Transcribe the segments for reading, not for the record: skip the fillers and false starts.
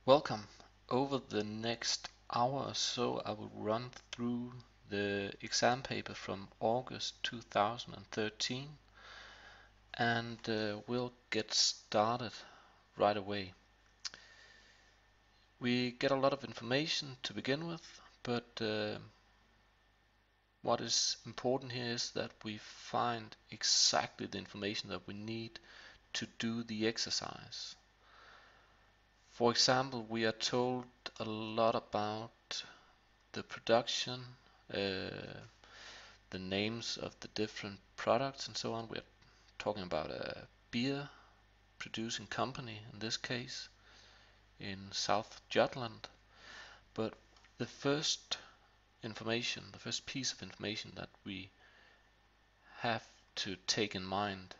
Welcome. Over the next hour or so, I will run through the exam paper from August 2013 and we'll get started right away. We get a lot of information to begin with, but what is important here is that we find exactly the information that we need to do the exercise. For example, we are told a lot about the production, the names of the different products and so on. We're talking about a beer producing company in this case in South Jutland. But the first the first piece of information that we have to take in mind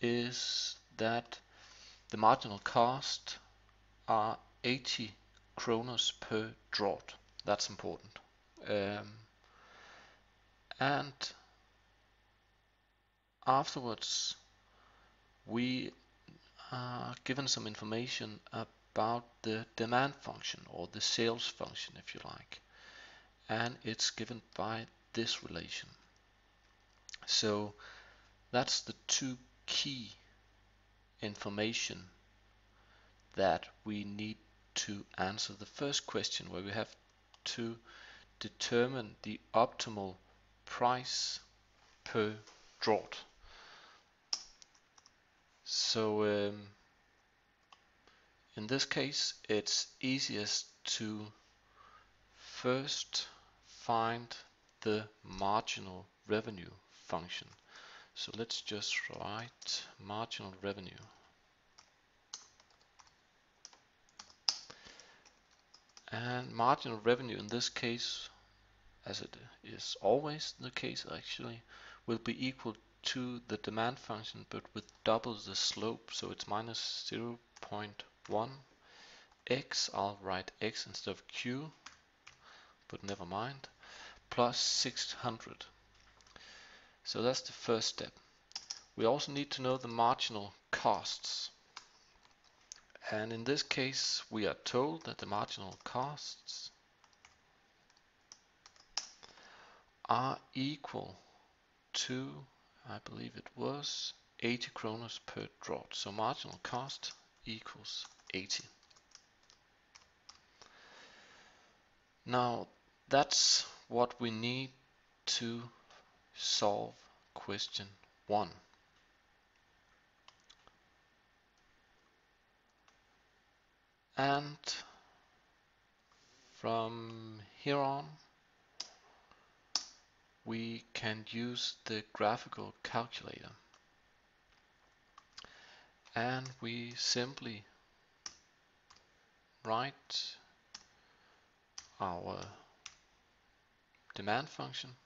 is that the marginal cost are 80 kronos per draught. That's important. And afterwards, we are given some information about the demand function or the sales function, if you like, and it's given by this relation. So that's the two key information that we need to answer the first question, where we have to determine the optimal price per draught. So in this case, it's easiest to first find the marginal revenue function. So let's just write marginal revenue. And marginal revenue in this case, as it is always the case actually, will be equal to the demand function but with double the slope, so it's minus 0.1 x. I'll write x instead of q, but never mind, plus 600. So that's the first step. We also need to know the marginal costs. And in this case, we are told that the marginal costs are equal to, I believe it was, 80 kronos per draught. So marginal cost equals 80. Now, that's what we need to solve question 1. And from here on, we can use the graphical calculator. And we simply write our demand function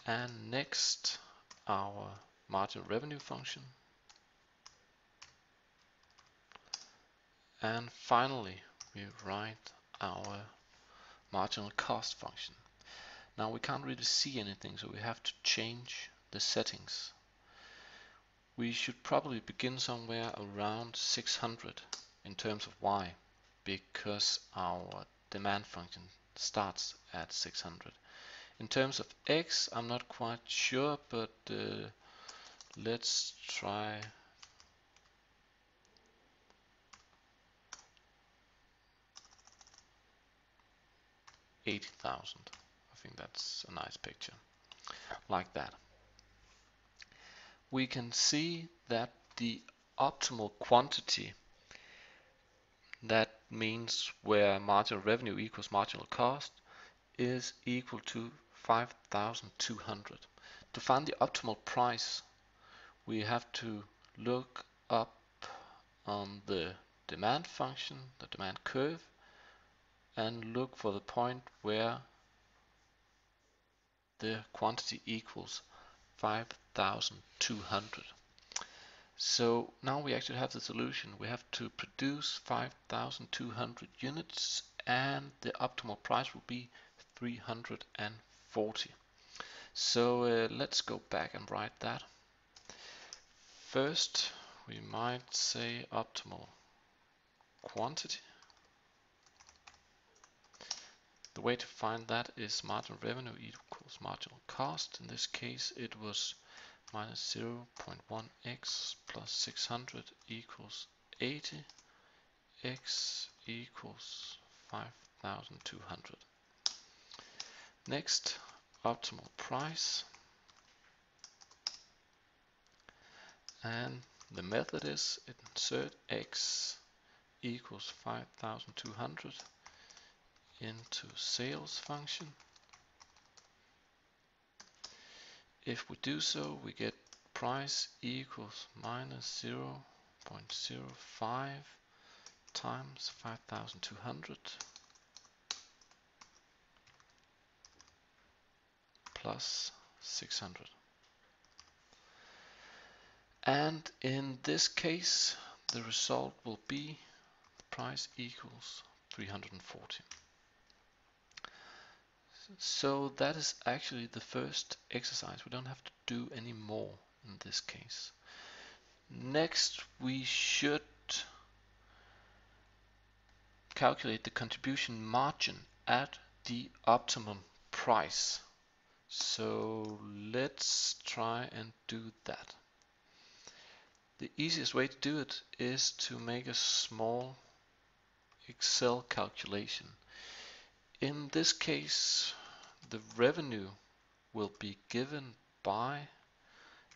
and next our marginal revenue function, and finally we write our marginal cost function. Now we can't really see anything, so we have to change the settings. We should probably begin somewhere around 600 in terms of y, because our demand function starts at 600. In terms of x, I'm not quite sure, but let's try 80,000. I think that's a nice picture, like that. We can see that the optimal quantity, that means where marginal revenue equals marginal cost, is equal to 5,200. To find the optimal price, we have to look up on the demand function, the demand curve, and look for the point where the quantity equals 5,200. So now we actually have the solution. We have to produce 5,200 units and the optimal price will be 340. So let's go back and write that. First we might say optimal quantity. The way to find that is marginal revenue equals marginal cost. In this case, it was minus 0.1x plus 600 equals 80. X equals 5,200. Next, optimal price. And the method is insert X equals 5,200 into sales function. If we do so, we get price equals minus 0.05 times 5,200 plus 600. And in this case, the result will be price equals 340. So that is actually the first exercise. We don't have to do any more in this case. Next, we should calculate the contribution margin at the optimum price. So let's try and do that. The easiest way to do it is to make a small Excel calculation. In this case, the revenue will be given by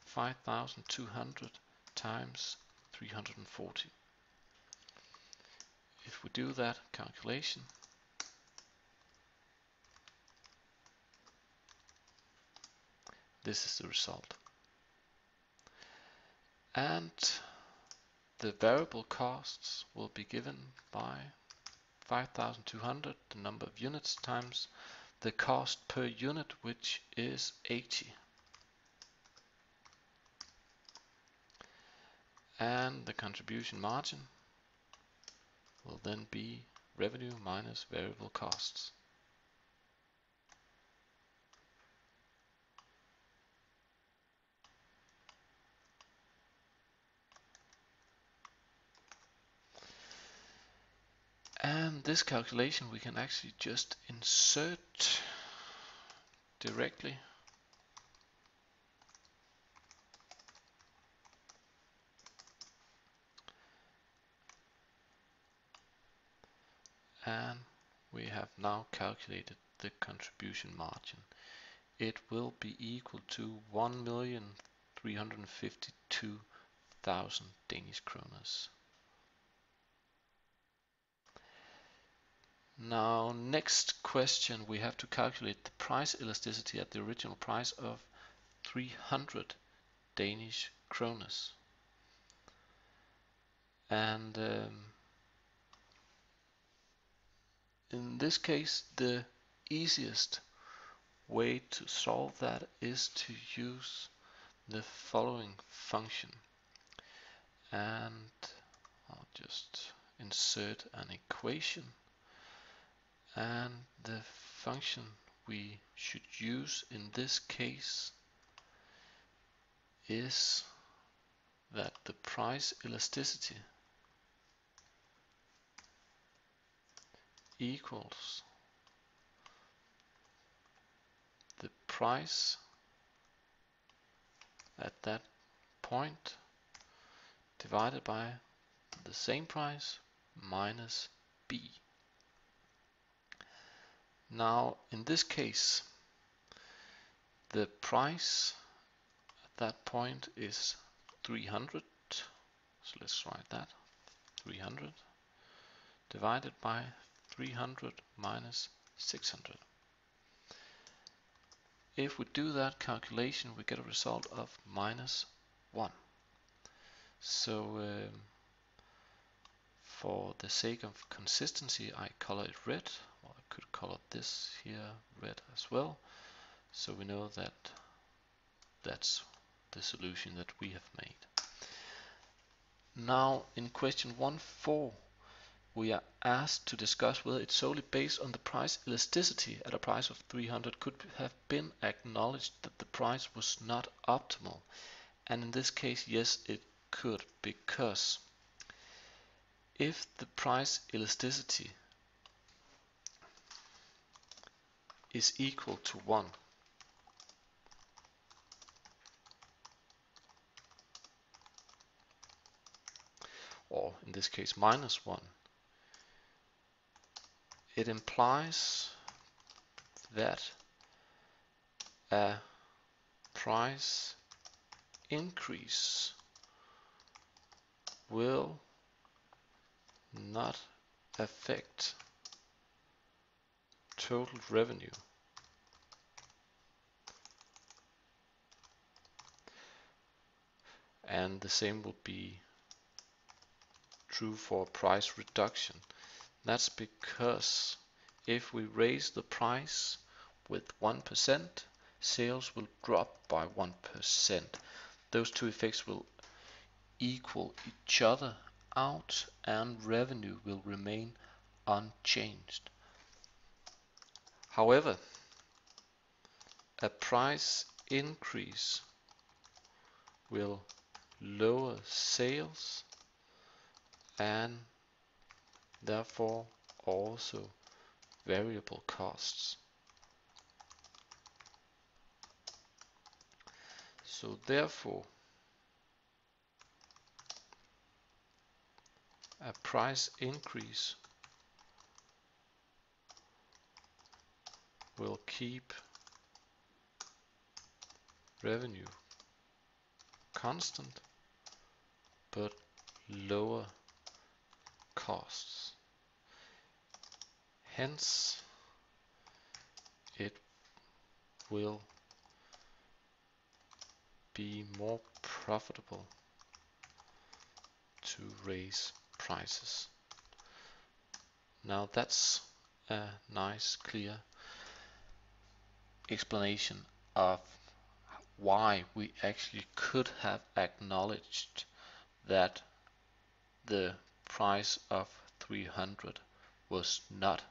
5,200 times 340. If we do that calculation, this is the result. And the variable costs will be given by 5,200, the number of units, times the cost per unit, which is 80. And the contribution margin will then be revenue minus variable costs. And this calculation we can actually just insert directly. And we have now calculated the contribution margin. It will be equal to 1,352,000 Danish kroners. Now, next question, we have to calculate the price elasticity at the original price of 300 Danish kroners. And in this case, the easiest way to solve that is to use the following function. And I'll just insert an equation. And the function we should use in this case is that the price elasticity equals the price at that point divided by the same price minus B. Now, in this case, the price at that point is 300. So let's write that. 300 divided by 300 minus 600. If we do that calculation, we get a result of minus 1. So for the sake of consistency, I color it red, or I could color this here red as well. So we know that that's the solution that we have made. Now in question 1.4, we are asked to discuss whether it's solely based on the price elasticity at a price of 300 could have been acknowledged that the price was not optimal. And in this case, yes, it could, because if the price elasticity is equal to 1, or in this case -1, it implies that a price increase will not affect total revenue. And the same will be true for price reduction. That's because if we raise the price with 1%, sales will drop by 1%. Those two effects will equal each other out and revenue will remain unchanged. However, a price increase will lower sales and therefore also variable costs. So therefore, a price increase will keep revenue constant but lower costs. Hence, it will be more profitable to raise prices. Now that's a nice clear explanation of why we actually could have acknowledged that the price of 300 was not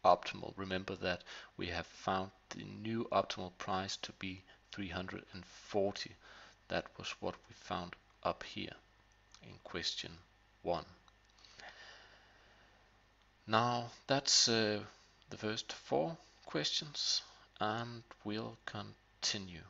optimal. Remember that we have found the new optimal price to be 340. That was what we found up here in question 1. Now that's the first 4 questions, and we'll continue.